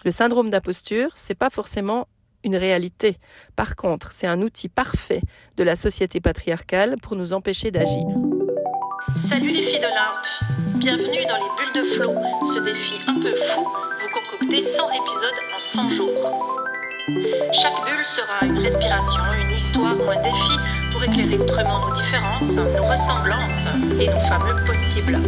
Le syndrome d'imposture, c'est pas forcément une réalité. Par contre, c'est un outil parfait de la société patriarcale pour nous empêcher d'agir. Salut les filles d'Olympe, bienvenue dans les bulles de flow, ce défi un peu fou, vous concoctez 100 épisodes en 100 jours. Chaque bulle sera une respiration, une histoire ou un défi pour éclairer autrement nos différences, nos ressemblances et nos fameux possibles.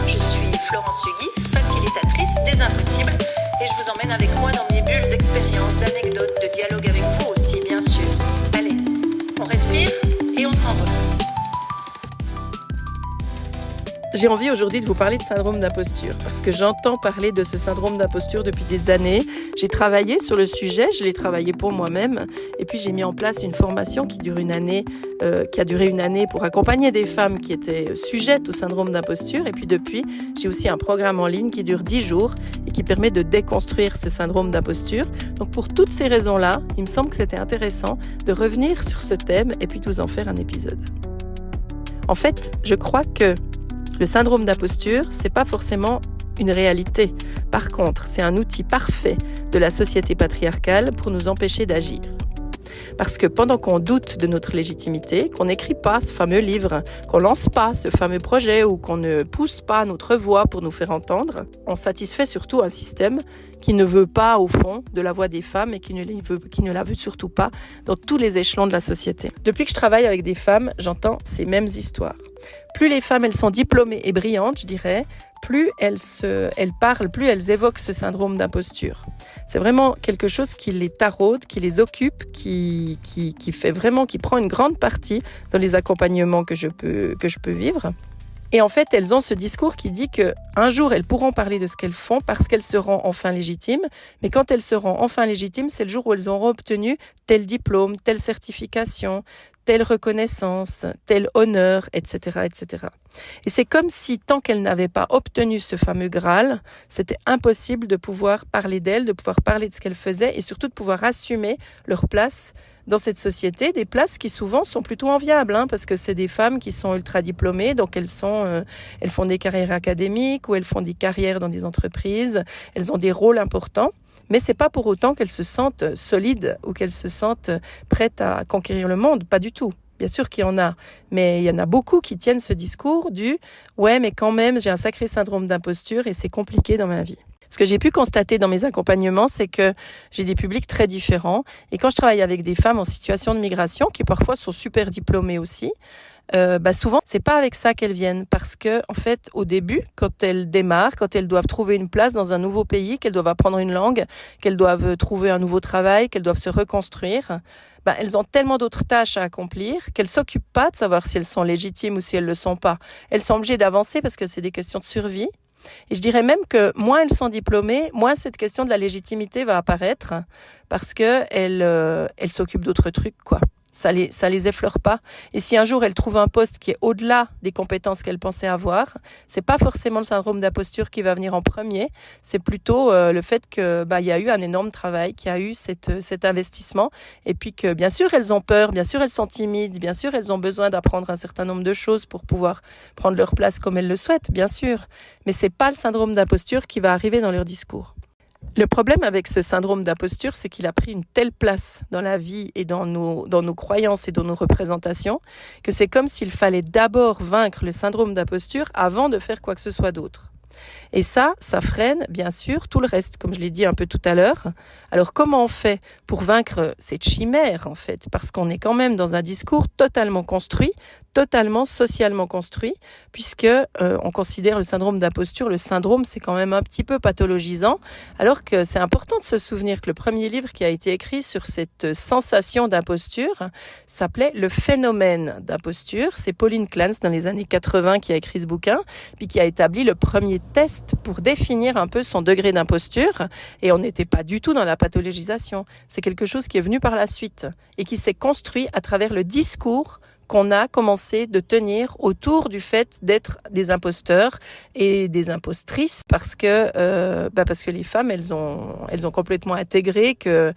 Je suis Florence Hugui, facilitatrice des impossibles, et je vous emmène avec moi dans mes bulles d'expériences, d'anecdotes, de dialogue avec vous aussi, bien sûr. Allez, on respire et on s'envole. J'ai envie aujourd'hui de vous parler de syndrome d'imposture parce que j'entends parler de ce syndrome d'imposture depuis des années. J'ai travaillé sur le sujet, je l'ai travaillé pour moi-même et puis j'ai mis en place une formation qui a duré une année pour accompagner des femmes qui étaient sujettes au syndrome d'imposture. Et puis depuis, j'ai aussi un programme en ligne qui dure 10 jours et qui permet de déconstruire ce syndrome d'imposture. Donc pour toutes ces raisons-là, il me semble que c'était intéressant de revenir sur ce thème et puis de vous en faire un épisode. En fait, je crois que le syndrome d'imposture, c'est pas forcément une réalité. Par contre, c'est un outil parfait de la société patriarcale pour nous empêcher d'agir. Parce que pendant qu'on doute de notre légitimité, qu'on n'écrit pas ce fameux livre, qu'on lance pas ce fameux projet ou qu'on ne pousse pas notre voix pour nous faire entendre, on satisfait surtout un système qui ne veut pas, au fond, de la voix des femmes et qui ne la veut surtout pas dans tous les échelons de la société. Depuis que je travaille avec des femmes, j'entends ces mêmes histoires. Plus les femmes elles sont diplômées et brillantes, je dirais, plus elles parlent, plus elles évoquent ce syndrome d'imposture. C'est vraiment quelque chose qui les taraude, qui les occupe, qui prend une grande partie dans les accompagnements que je peux vivre. Et en fait, elles ont ce discours qui dit qu'un jour, elles pourront parler de ce qu'elles font parce qu'elles seront enfin légitimes. Mais quand elles seront enfin légitimes, c'est le jour où elles auront obtenu tel diplôme, telle certification, telle reconnaissance, tel honneur, etc., etc. Et c'est comme si, tant qu'elles n'avaient pas obtenu ce fameux Graal, c'était impossible de pouvoir parler d'elles, de pouvoir parler de ce qu'elles faisaient et surtout de pouvoir assumer leur place dans cette société, des places qui souvent sont plutôt enviables, parce que c'est des femmes qui sont ultra diplômées, donc elles font des carrières académiques ou elles font des carrières dans des entreprises, elles ont des rôles importants. Mais c'est pas pour autant qu'elles se sentent solides ou qu'elles se sentent prêtes à conquérir le monde, pas du tout. Bien sûr qu'il y en a, mais il y en a beaucoup qui tiennent ce discours du « ouais, mais quand même, j'ai un sacré syndrome d'imposture et c'est compliqué dans ma vie ». Ce que j'ai pu constater dans mes accompagnements, c'est que j'ai des publics très différents. Et quand je travaille avec des femmes en situation de migration, qui parfois sont super diplômées aussi, souvent, c'est pas avec ça qu'elles viennent. Parce que, en fait, au début, quand elles démarrent, quand elles doivent trouver une place dans un nouveau pays, qu'elles doivent apprendre une langue, qu'elles doivent trouver un nouveau travail, qu'elles doivent se reconstruire, elles ont tellement d'autres tâches à accomplir qu'elles s'occupent pas de savoir si elles sont légitimes ou si elles le sont pas. Elles sont obligées d'avancer parce que c'est des questions de survie. Et je dirais même que moins elles sont diplômées, moins cette question de la légitimité va apparaître parce que elles s'occupent d'autres trucs, quoi. Ça les effleure pas. Et si un jour elles trouvent un poste qui est au-delà des compétences qu'elles pensaient avoir, c'est pas forcément le syndrome d'imposture qui va venir en premier. C'est plutôt le fait que il y a eu un énorme travail, qu'il y a eu cet investissement, et puis que bien sûr elles ont peur, bien sûr elles sont timides, bien sûr elles ont besoin d'apprendre un certain nombre de choses pour pouvoir prendre leur place comme elles le souhaitent, bien sûr. Mais c'est pas le syndrome d'imposture qui va arriver dans leur discours. Le problème avec ce syndrome d'imposture, c'est qu'il a pris une telle place dans la vie et dans nos croyances et dans nos représentations que c'est comme s'il fallait d'abord vaincre le syndrome d'imposture avant de faire quoi que ce soit d'autre. Et ça freine bien sûr tout le reste, comme je l'ai dit un peu tout à l'heure. Alors comment on fait pour vaincre cette chimère en fait ? Parce qu'on est quand même dans un discours totalement construit, totalement socialement construit, puisque on considère le syndrome d'imposture, le syndrome c'est quand même un petit peu pathologisant, alors que c'est important de se souvenir que le premier livre qui a été écrit sur cette sensation d'imposture s'appelait Le phénomène d'imposture. C'est Pauline Clance dans les années 80 qui a écrit ce bouquin, puis qui a établi le premier test pour définir un peu son degré d'imposture, et on n'était pas du tout dans la pathologisation. C'est quelque chose qui est venu par la suite et qui s'est construit à travers le discours qu'on a commencé de tenir autour du fait d'être des imposteurs et des impostrices parce que les femmes elles ont complètement intégré que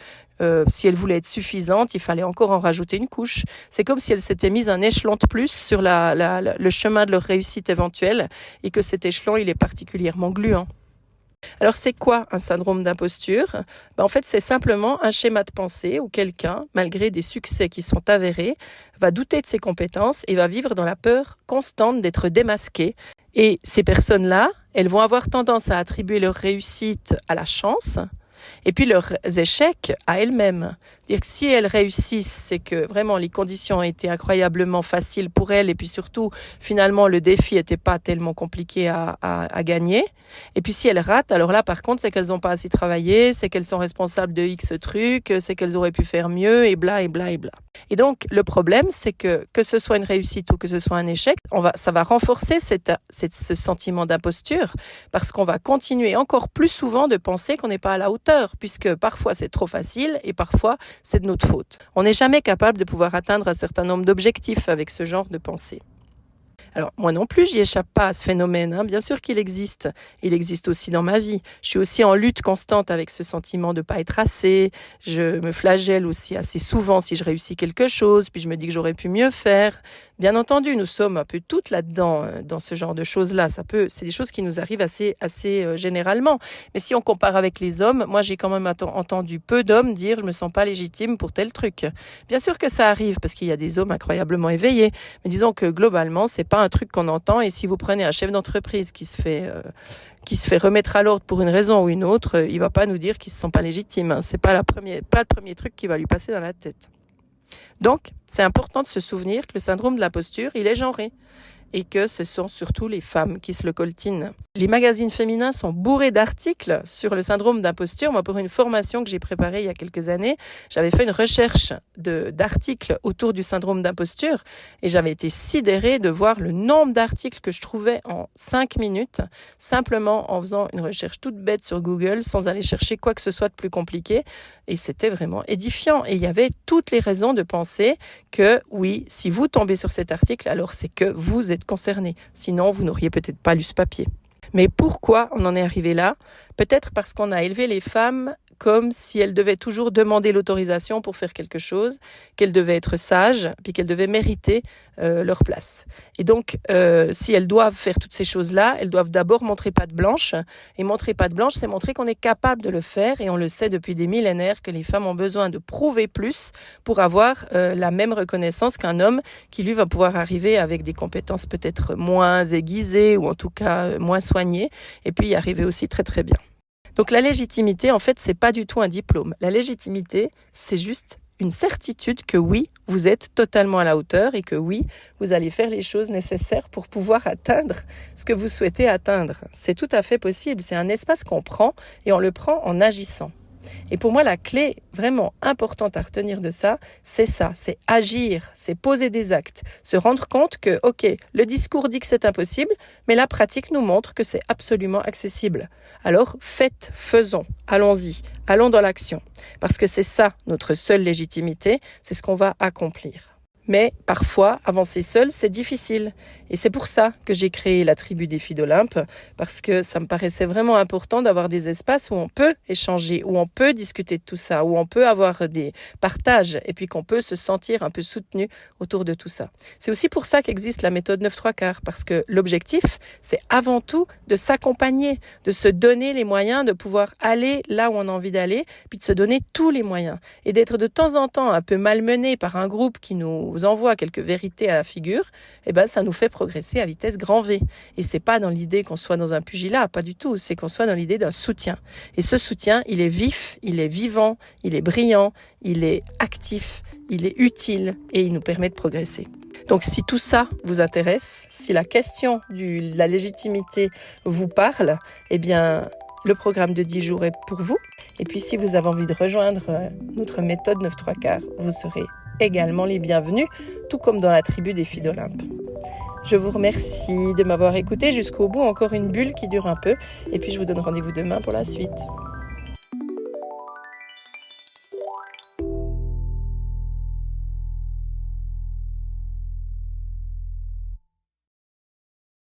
si elle voulait être suffisante, il fallait encore en rajouter une couche. C'est comme si elle s'était mise un échelon de plus sur le chemin de leur réussite éventuelle et que cet échelon, il est particulièrement gluant. Alors c'est quoi un syndrome d'imposture ? En fait, c'est simplement un schéma de pensée où quelqu'un, malgré des succès qui sont avérés, va douter de ses compétences et va vivre dans la peur constante d'être démasqué. Et ces personnes-là, elles vont avoir tendance à attribuer leur réussite à la chance et puis leurs échecs à elles-mêmes. Dire que si elles réussissent, c'est que vraiment les conditions ont été incroyablement faciles pour elles et puis surtout, finalement, le défi n'était pas tellement compliqué à gagner. Et puis si elles ratent, alors là, par contre, c'est qu'elles n'ont pas assez travaillé, c'est qu'elles sont responsables de X trucs, c'est qu'elles auraient pu faire mieux et bla et bla et bla. Et donc, le problème, c'est que ce soit une réussite ou que ce soit un échec, ça va renforcer ce sentiment d'imposture parce qu'on va continuer encore plus souvent de penser qu'on n'est pas à la hauteur puisque parfois c'est trop facile et parfois c'est de notre faute. On n'est jamais capable de pouvoir atteindre un certain nombre d'objectifs avec ce genre de pensée. Alors, moi non plus, j'y échappe pas à ce phénomène. Bien sûr qu'il existe. Il existe aussi dans ma vie. Je suis aussi en lutte constante avec ce sentiment de ne pas être assez. Je me flagelle aussi assez souvent si je réussis quelque chose, puis je me dis que j'aurais pu mieux faire. Bien entendu, nous sommes un peu toutes là-dedans, dans ce genre de choses-là. C'est des choses qui nous arrivent assez généralement. Mais si on compare avec les hommes, moi j'ai quand même entendu peu d'hommes dire « je me sens pas légitime pour tel truc ». Bien sûr que ça arrive, parce qu'il y a des hommes incroyablement éveillés. Mais disons que globalement, c'est pas un truc qu'on entend. Et si vous prenez un chef d'entreprise qui se fait remettre à l'ordre pour une raison ou une autre, il va pas nous dire qu'il se sent pas légitime. C'est pas le premier truc qui va lui passer dans la tête. Donc, c'est important de se souvenir que le syndrome de l'imposture, il est genré et que ce sont surtout les femmes qui se le coltinent. Les magazines féminins sont bourrés d'articles sur le syndrome d'imposture. Moi, pour une formation que j'ai préparée il y a quelques années, j'avais fait une recherche d'articles autour du syndrome d'imposture et j'avais été sidérée de voir le nombre d'articles que je trouvais en 5 minutes, simplement en faisant une recherche toute bête sur Google, sans aller chercher quoi que ce soit de plus compliqué. Et c'était vraiment édifiant. Et il y avait toutes les raisons de penser que oui, si vous tombez sur cet article, alors c'est que vous êtes concerné. Sinon, vous n'auriez peut-être pas lu ce papier. Mais pourquoi on en est arrivé là ? Peut-être parce qu'on a élevé les femmes comme si elles devaient toujours demander l'autorisation pour faire quelque chose, qu'elles devaient être sages, puis qu'elles devaient mériter leur place. Et donc, si elles doivent faire toutes ces choses-là, elles doivent d'abord montrer patte blanche. Et montrer patte blanche, c'est montrer qu'on est capable de le faire. Et on le sait depuis des millénaires que les femmes ont besoin de prouver plus pour avoir la même reconnaissance qu'un homme qui, lui, va pouvoir arriver avec des compétences peut-être moins aiguisées ou en tout cas moins soignées. Et puis y arriver aussi très très bien. Donc la légitimité, en fait, c'est pas du tout un diplôme. La légitimité, c'est juste une certitude que oui, vous êtes totalement à la hauteur et que oui, vous allez faire les choses nécessaires pour pouvoir atteindre ce que vous souhaitez atteindre. C'est tout à fait possible. C'est un espace qu'on prend et on le prend en agissant. Et pour moi, la clé vraiment importante à retenir de ça, c'est agir, c'est poser des actes, se rendre compte que, ok, le discours dit que c'est impossible, mais la pratique nous montre que c'est absolument accessible. Alors, faisons, allons-y, allons dans l'action, parce que c'est ça notre seule légitimité, c'est ce qu'on va accomplir. Mais parfois, avancer seul, c'est difficile. Et c'est pour ça que j'ai créé la tribu des filles d'Olympe, parce que ça me paraissait vraiment important d'avoir des espaces où on peut échanger, où on peut discuter de tout ça, où on peut avoir des partages, et puis qu'on peut se sentir un peu soutenu autour de tout ça. C'est aussi pour ça qu'existe la méthode 9-3/4, parce que l'objectif, c'est avant tout de s'accompagner, de se donner les moyens de pouvoir aller là où on a envie d'aller, puis de se donner tous les moyens. Et d'être de temps en temps un peu malmené par un groupe qui nous envoie quelques vérités à la figure, ça nous fait progresser à vitesse grand V. Et c'est pas dans l'idée qu'on soit dans un pugilat, pas du tout, c'est qu'on soit dans l'idée d'un soutien. Et ce soutien, il est vif, il est vivant, il est brillant, il est actif, il est utile et il nous permet de progresser. Donc si tout ça vous intéresse, si la question de la légitimité vous parle, le programme de 10 jours est pour vous. Et puis si vous avez envie de rejoindre notre méthode 9-3/4, vous serez également les bienvenus, tout comme dans la tribu des filles d'Olympe. Je vous remercie de m'avoir écouté jusqu'au bout, encore une bulle qui dure un peu, et puis je vous donne rendez-vous demain pour la suite.